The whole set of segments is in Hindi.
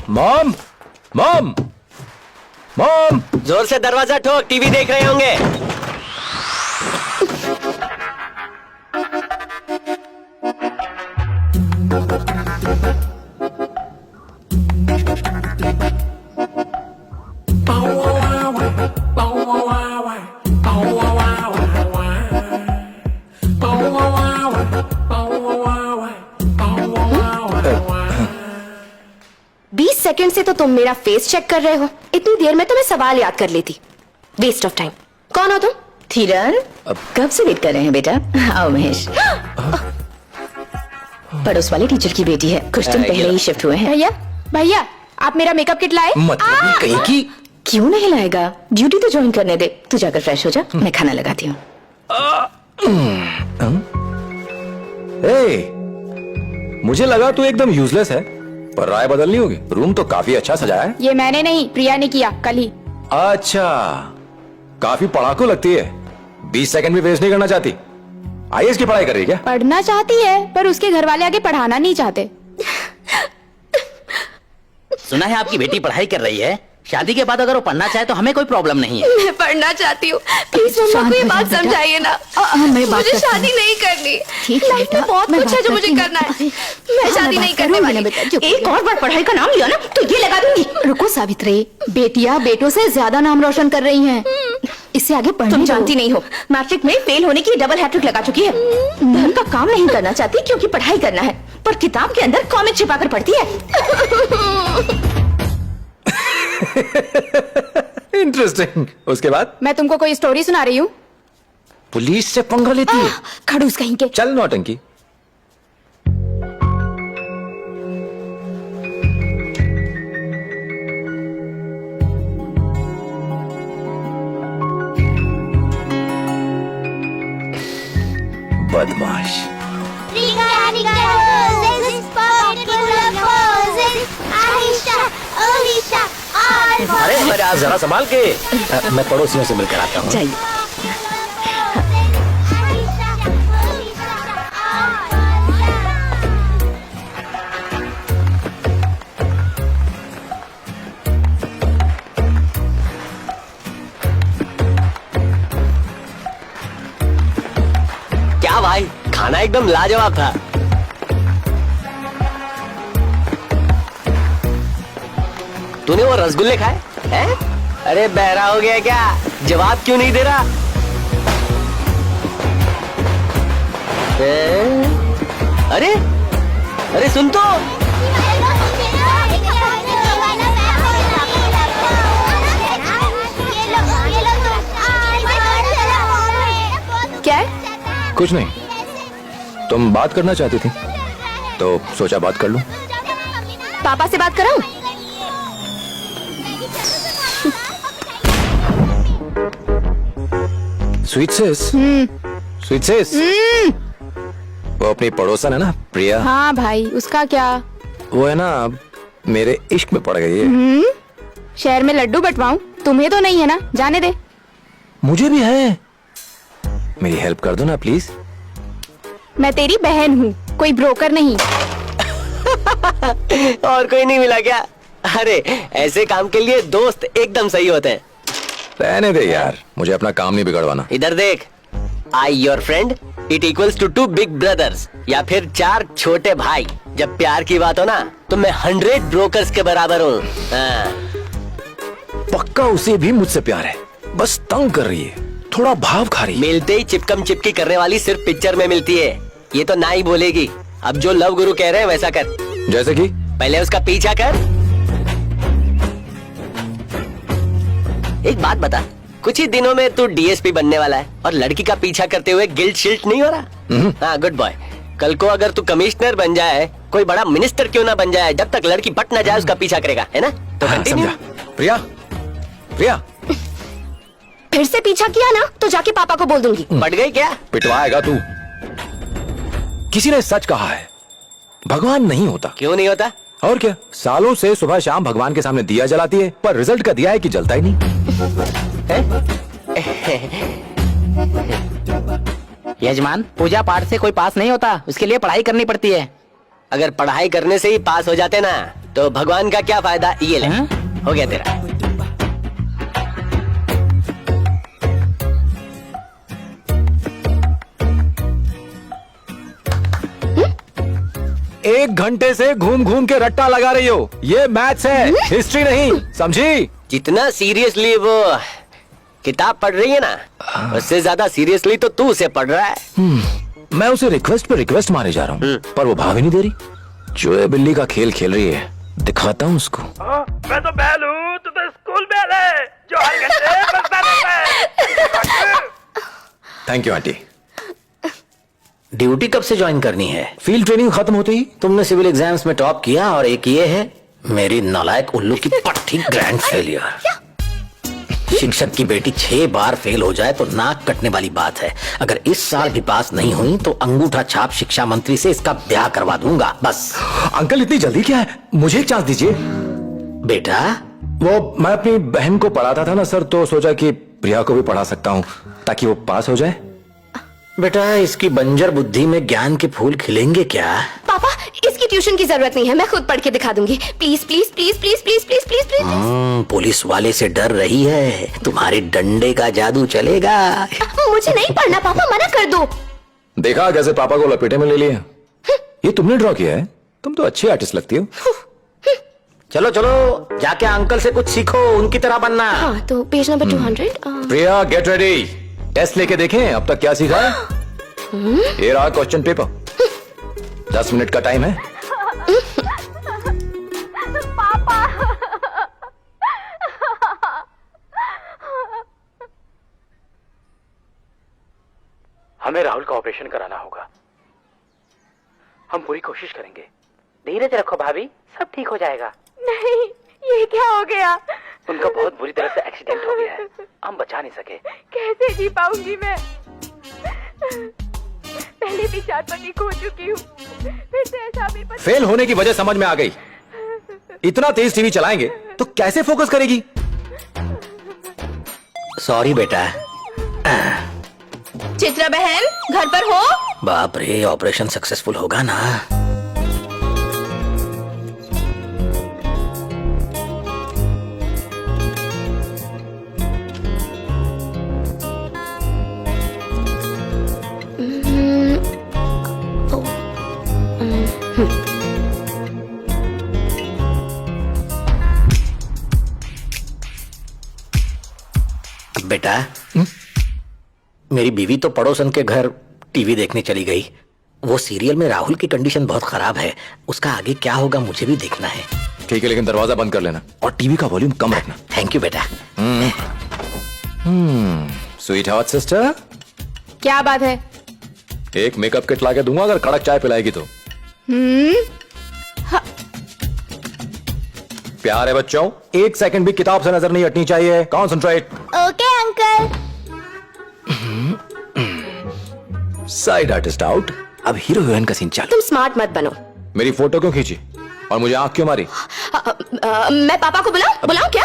मॉम मॉम मॉम, जोर से दरवाजा ठोक, टीवी देख रहे होंगे। सेकंड से तो तुम मेरा फेस चेक कर रहे हो, इतनी देर में तो मैं सवाल याद कर लेती। Waste of time. कौन हो तुम? धीरन, कब से वेट कर रहे हैं बेटा? आओ महेश। पड़ोस वाले टीचर की बेटी है, कुछ दिन पहले ही शिफ्ट हुए हैं। भैया भैया, आप मेरा मेकअप किट लाए? मतलब कहीं की। क्यों नहीं लाएगा? ड्यूटी तो ज्वाइन करने दे। तू जाकर फ्रेश हो जा, मैं खाना लगाती हूँ। मुझे लगा तू एकदम यूजलेस है, पर राय बदलनी होगी। रूम तो काफी अच्छा सजाया है। ये मैंने नहीं, प्रिया ने किया कल ही। अच्छा, काफी पढ़ाकू लगती है। 20 सेकंड भी वेस्ट नहीं करना चाहती। आईएएस की पढ़ाई कर रही है क्या? पढ़ना चाहती है, पर उसके घर वाले आगे पढ़ाना नहीं चाहते। सुना है आपकी बेटी पढ़ाई कर रही है। शादी के बाद अगर वो पढ़ना चाहे तो हमें कोई प्रॉब्लम नहीं है। मैं पढ़ना चाहती हूँ, प्लीज मम्मा को ये बात समझाइए ना। मुझे शादी नहीं करनी। लाइफ में बहुत कुछ है जो मुझे करना है। मैं शादी नहीं करने वाली। एक और बार पढ़ाई का नाम लिया ना तो ये लगा दूंगी। रुको सावित्री, बेटियां बेटों से ज्यादा नाम रोशन कर रही हैं। इससे आगे पढ़ने तुम जानती नहीं हो, मैट्रिक में फेल होने की डबल हैट्रिक लगा चुकी है। धन का काम नहीं करना चाहती क्योंकि पढ़ाई करना है, पर किताब के अंदर कॉमिक छिपाकर पढ़ती है। इंटरेस्टिंग। उसके बाद? मैं तुमको कोई स्टोरी सुना रही हूँ। पुलिस से पंगा लेती है। खड़ूस कहीं के। चल नौटंकी। बदमाश। अरे आप जरा संभाल के। मैं पड़ोसियों से मिलकर आता हूँ। चाहिए। क्या भाई, खाना एकदम लाजवाब था। तूने वो रसगुल्ले खाए हैं? अरे बहरा हो गया क्या? जवाब क्यों नहीं दे रहा? अरे अरे सुन तो। क्या है? कुछ नहीं, तुम बात करना चाहती थी तो सोचा बात कर लूं। पापा से बात कराऊं? स्वीट सिस। स्वीट सिस। वो अपनी पड़ोसन है ना, प्रिया। हाँ भाई, उसका क्या? वो है ना, मेरे इश्क में पड़ गई है। शहर में लड्डू बंटवाऊं? तुम्हें तो नहीं है ना, जाने दे। मुझे भी है। मेरी हेल्प कर दो ना प्लीज। मैं तेरी बहन हूँ, कोई ब्रोकर नहीं। और कोई नहीं मिला क्या? अरे ऐसे काम के लिए दोस्त एकदम सही होते हैं। रहने दे यार, मुझे अपना काम नहीं बिगड़वाना। इधर देख, I your friend it equals to 2 big brothers, या फिर 4 छोटे भाई। जब प्यार की बात हो ना तो मैं 100 ब्रोकर्स के बराबर हूँ। पक्का उसे भी मुझसे प्यार है, बस तंग कर रही है, थोड़ा भाव खा रही है। मिलते ही चिपकम चिपकी करने वाली सिर्फ पिक्चर में मिलती है। ये तो ना ही बोलेगी। अब जो लव गुरु कह रहे हैं वैसा कर। जैसे कि? पहले उसका पीछा कर। एक बात बता, कुछ ही दिनों में तू डीएसपी बनने वाला है और लड़की का पीछा करते हुए गिल्ट शिल्ट नहीं हो रहा? हाँ, गुड बॉय। कल को अगर तू कमिश्नर बन जाए, कोई बड़ा मिनिस्टर क्यों ना बन जाए, जब तक लड़की पट ना जाए उसका पीछा करेगा, है ना? तो कंटिन्यू। प्रिया, प्रिया। फिर से पीछा किया ना तो जाके पापा को बोल दूंगी। पट गई क्या? पिटवाएगा तू। किसी ने सच कहा है, भगवान नहीं होता। क्यों नहीं होता? और क्या, सालों से सुबह शाम भगवान के सामने दिया जलाती है, पर रिजल्ट का दिया है कि जलता ही नहीं। यजमान, पूजा पाठ से कोई पास नहीं होता, उसके लिए पढ़ाई करनी पड़ती है। अगर पढ़ाई करने से ही पास हो जाते ना तो भगवान का क्या फायदा, ये ले, हाँ? हो गया तेरा। एक घंटे से घूम घूम के रट्टा लगा रही हो, ये मैथ्स है, हिस्ट्री नहीं, समझी? जितना सीरियसली वो किताब पढ़ रही है ना, उससे ज्यादा सीरियसली तो तू उसे पढ़ रहा है। मैं उसे रिक्वेस्ट पे रिक्वेस्ट मारे जा रहा हूँ, पर वो भाव ही नहीं दे रही। चूहे बिल्ली का खेल खेल रही है, दिखाता हूँ उसको। मैं तो बैल हूँ, तू तो स्कूल बैल है जो हर घंटे बजता रहता है। Thank you aunty. ड्यूटी कब से ज्वाइन करनी है? फील्ड ट्रेनिंग खत्म होते ही। तुमने सिविल एग्जाम्स में टॉप किया और एक ये है मेरी नालायक उल्लू की पट्टी ग्रैंड फेलियर। शिक्षक की बेटी 6 बार फेल हो जाए तो नाक कटने वाली बात है। अगर इस साल भी पास नहीं हुई तो अंगूठा छाप शिक्षा मंत्री से इसका ब्याह करवा दूंगा बस। अंकल इतनी जल्दी क्या है, मुझे एक चांस दीजिए। बेटा वो मैं अपनी बहन को पढ़ाता था ना सर, तो सोचा कि प्रिया को भी पढ़ा सकता हूँ ताकि वो पास हो जाए। बेटा इसकी बंजर बुद्धि में ज्ञान के फूल खिलेंगे क्या? पापा, इसकी ट्यूशन की जरूरत नहीं है, मैं खुद पढ़ के दिखा दूंगी। Please please please please please please please please. Police वाले से डर रही है, तुम्हारे डंडे का जादू चलेगा। मुझे नहीं पढ़ना पापा, मना कर दो। देखा कैसे पापा को लपेटे में ले लिया। ये तुमने ड्रॉ किया है? तुम तो अच्छी आर्टिस्ट लगती हो। चलो चलो जाके अंकल से कुछ सीखो, उनकी तरह बनना। हाँ, तो पेज नंबर 200। प्रिया गेट रेडी, टेस्ट लेके देखें अब तक क्या सीखा है। ये रहा क्वेश्चन पेपर, 10 मिनट का टाइम है। हमें राहुल का ऑपरेशन कराना होगा। हम पूरी कोशिश करेंगे। धीरज रखो भाभी, सब ठीक हो जाएगा। नहीं, ये क्या हो गया? उनका बहुत बुरी तरह से एक्सीडेंट हो गया है, हम बचा नहीं सके। कैसे जी पाऊंगी मैं? पहले भी 4 पति खो चुकी हूँ, फिर से ऐसा भी पति। फेल होने की वजह समझ में आ गई। इतना तेज टीवी चलाएंगे तो कैसे फोकस करेगी? सॉरी बेटा। चित्रा बहन घर पर हो? बाप रे, ऑपरेशन सक्सेसफुल होगा ना? बेटा मेरी बीवी तो पड़ोसन के घर टीवी देखने चली गई। वो सीरियल में राहुल की कंडीशन बहुत खराब है, उसका आगे क्या होगा मुझे भी देखना है। ठीक है, लेकिन दरवाजा बंद कर लेना और टीवी का वॉल्यूम कम रखना। थैंक यू बेटा। स्वीट हार्ट सिस्टर, क्या बात है? एक मेकअप किट लाके दूंगा अगर कड़क चाय पिलाएगी तो। प्यारे बच्चों, 1 सेकंड भी किताब से नजर नहीं हटनी चाहिए। Concentrate. Okay uncle. Side artist out. अब हीरो हीरोइन का सीन चालू। तुम स्मार्ट मत बनो। मेरी फोटो क्यों खींची और मुझे आंख क्यों मारी? मैं पापा को बुलाऊं क्या?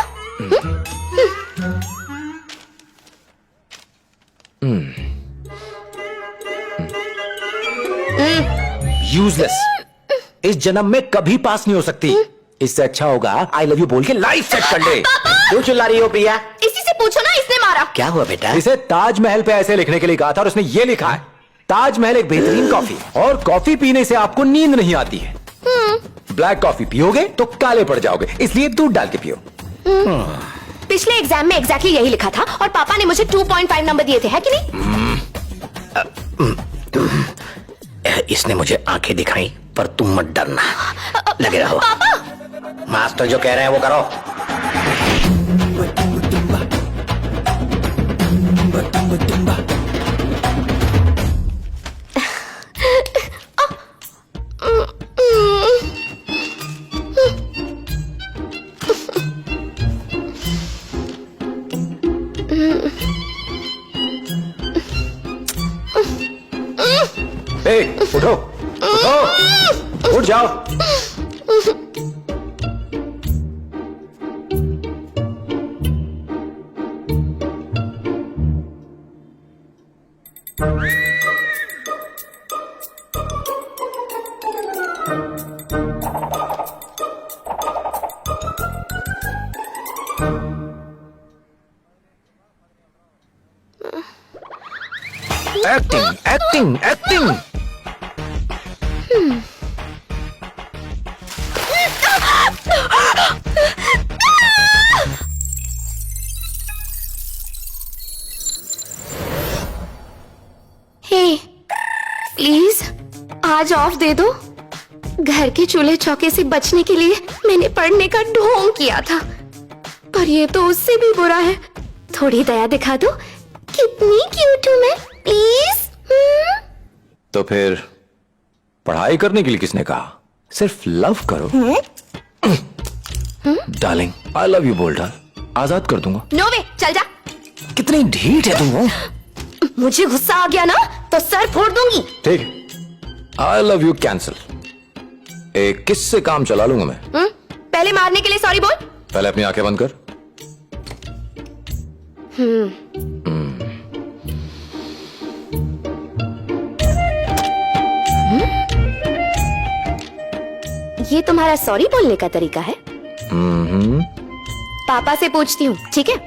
यूजलेस, इस जन्म में कभी पास नहीं हो सकती। इससे अच्छा होगा आई लव यू बोल के लाइफ सेट कर ले। क्यों चिल्ला रही हो प्रिया? इसी से पूछो ना, इसने मारा। क्या हुआ बेटा? इसे ताजमहल पे ऐसे लिखने के लिए कहा था और उसने ये लिखा है, ताजमहल एक बेहतरीन कॉफी, और कॉफी पीने से आपको नींद नहीं आती है। ब्लैक कॉफी पियोगे तो काले पड़ जाओगे, इसलिए दूध डाल के पियो। पिछले एग्जाम में एग्जैक्टली यही लिखा था और पापा ने मुझे 2.5 नंबर दिए थे, है कि नहीं? इसने मुझे आंखें दिखाई, पर तुम मत डरना, लगे रहो। मास्टर जो कह रहे हैं वो करो। उठो उठो, उठ जाओ। Acting acting. हे प्लीज आज ऑफ दे दो। घर के चूल्हे चौके से बचने के लिए मैंने पढ़ने का ढोंग किया था, पर ये तो उससे भी बुरा है। थोड़ी दया दिखा दो, कितनी क्यूट हूँ मैं, प्लीज। तो फिर पढ़ाई करने के लिए किसने कहा? सिर्फ लव करो। डार्लिंग आई लव यू बोल डाल, आजाद कर दूंगा। नो वे, चल जा। कितनी ढीठ है तुम। मुझे गुस्सा आ गया ना तो सर फोड़ दूंगी। ठीक, आई लव यू कैंसिल। एक किस से काम चला लूंगा मैं। पहले मारने के लिए सॉरी बोल। पहले अपनी आंखें बंद कर। ये तुम्हारा सॉरी बोलने का तरीका है? पापा से पूछती हूँ, ठीक है?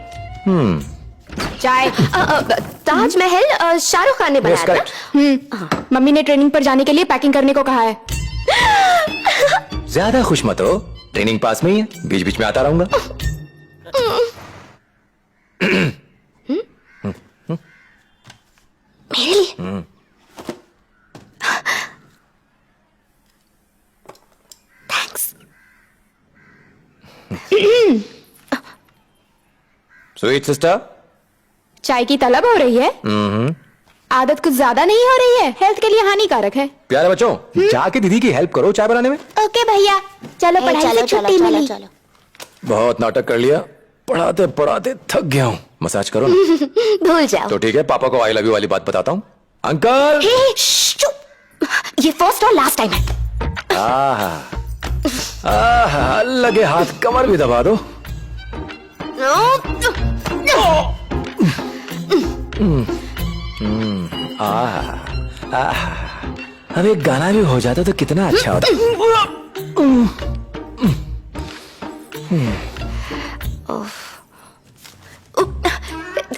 चाय। ताजमहल शाहरुख खान ने बनाया था। मम्मी ने ट्रेनिंग पर जाने के लिए पैकिंग करने को कहा है। ज्यादा खुश मत हो, ट्रेनिंग पास में ही है, बीच बीच में आता रहूंगा। मेरे लिए थैंक्स। स्वीट सिस्टर, चाय की तलब हो रही है। आदत कुछ ज्यादा नहीं हो रही है, हेल्थ के लिए हानिकारक है। प्यारे बच्चों जाके दीदी की हेल्प करो चाय बनाने में। ओके भैया, चलो पढ़ाई से छुट्टी मिली। बहुत नाटक कर लिया, पढ़ाते पढ़ाते थक गया हूँ, मसाज करो ना। भूल जाओ। तो ठीक है, पापा को आई लव यू वाली बात बताता हूँ। अंकल। हे, चुप। ये फर्स्ट और लास्ट टाइम है। आहा, लगे हाथ कमर भी दबा दो। अब एक गाना भी हो जाता तो कितना अच्छा होता।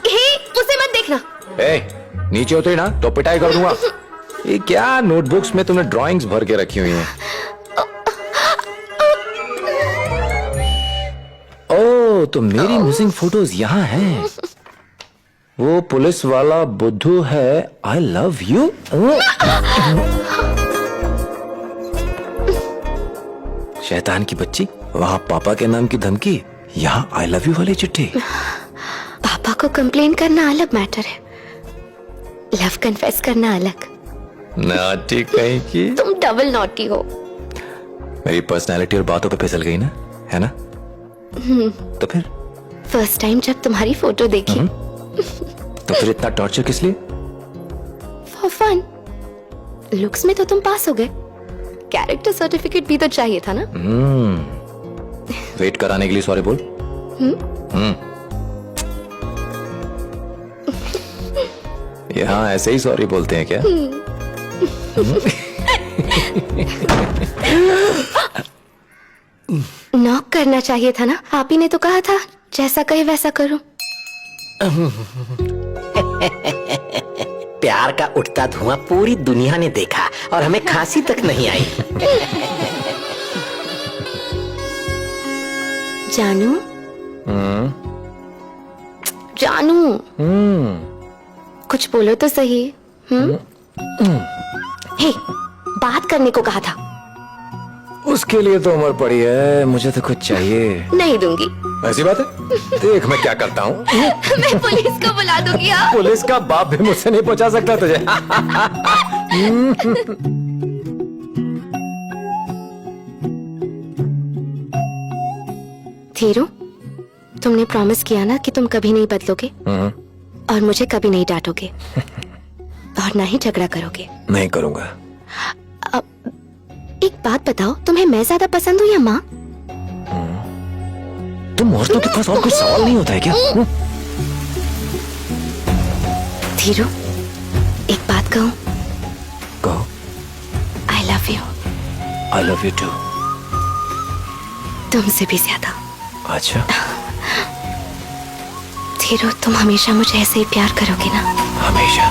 हे, उसे मत देखना। नीचे उतरी ना तो पिटाई कर दूंगा। ये क्या नोटबुक्स में तुमने ड्राइंग्स भर के रखी हुई हैं? ओह, तो मेरी मिसिंग फोटोज यहाँ हैं। वो पुलिस वाला बुद्धू है आई लव यू। शैतान की बच्ची, वहाँ पापा के नाम की धमकी, यहाँ आई लव यू वाली चिट्ठी। पापा को कंप्लेन करना अलग मैटर है, लव कन्फेस करना अलग। नाटी कहीं की। तुम डबल नॉटी हो। मेरी पर्सनालिटी और बातों पे फिसल गई ना, है ना? तो फिर फर्स्ट टाइम जब तुम्हारी फोटो देखी। तो फिर इतना टॉर्चर किस लिए? For fun. लुक्स में तो तुम पास हो गए, कैरेक्टर सर्टिफिकेट भी तो चाहिए था ना। वेट कराने के लिए सॉरी बोल। यहाँ ऐसे ही सॉरी बोलते हैं क्या? नॉक करना चाहिए था ना, आप ही ने तो कहा था जैसा कहे वैसा करो। प्यार का उठता धुआं पूरी दुनिया ने देखा और हमें खांसी तक नहीं आई। जानू, जानू, कुछ बोलो तो सही। हे, बात करने को कहा था। उसके लिए तो उम्र पड़ी है, मुझे तो कुछ चाहिए। नहीं दूंगी। ऐसी बात है? देख मैं क्या करता हूँ। मैं पुलिस को बुला दूंगी। हाँ? पुलिस का बाप भी मुझसे नहीं पहुंचा सकता तुझे। थीरू, तुमने प्रॉमिस किया ना कि तुम कभी नहीं बदलोगे और मुझे कभी नहीं डांटोगे और ना ही झगड़ा करोगे। नहीं करूंगा। एक बात बताओ, तुम्हें मैं ज्यादा पसंद हूँ या माँ? तुम औरतों के पास और कुछ सवाल नहीं होता है क्या? थीरू, एक बात कहूँ? कहो। I love you. I love you too. तुमसे भी ज्यादा। अच्छा। थीरू, तुम हमेशा मुझे ऐसे ही प्यार करोगे ना? हमेशा।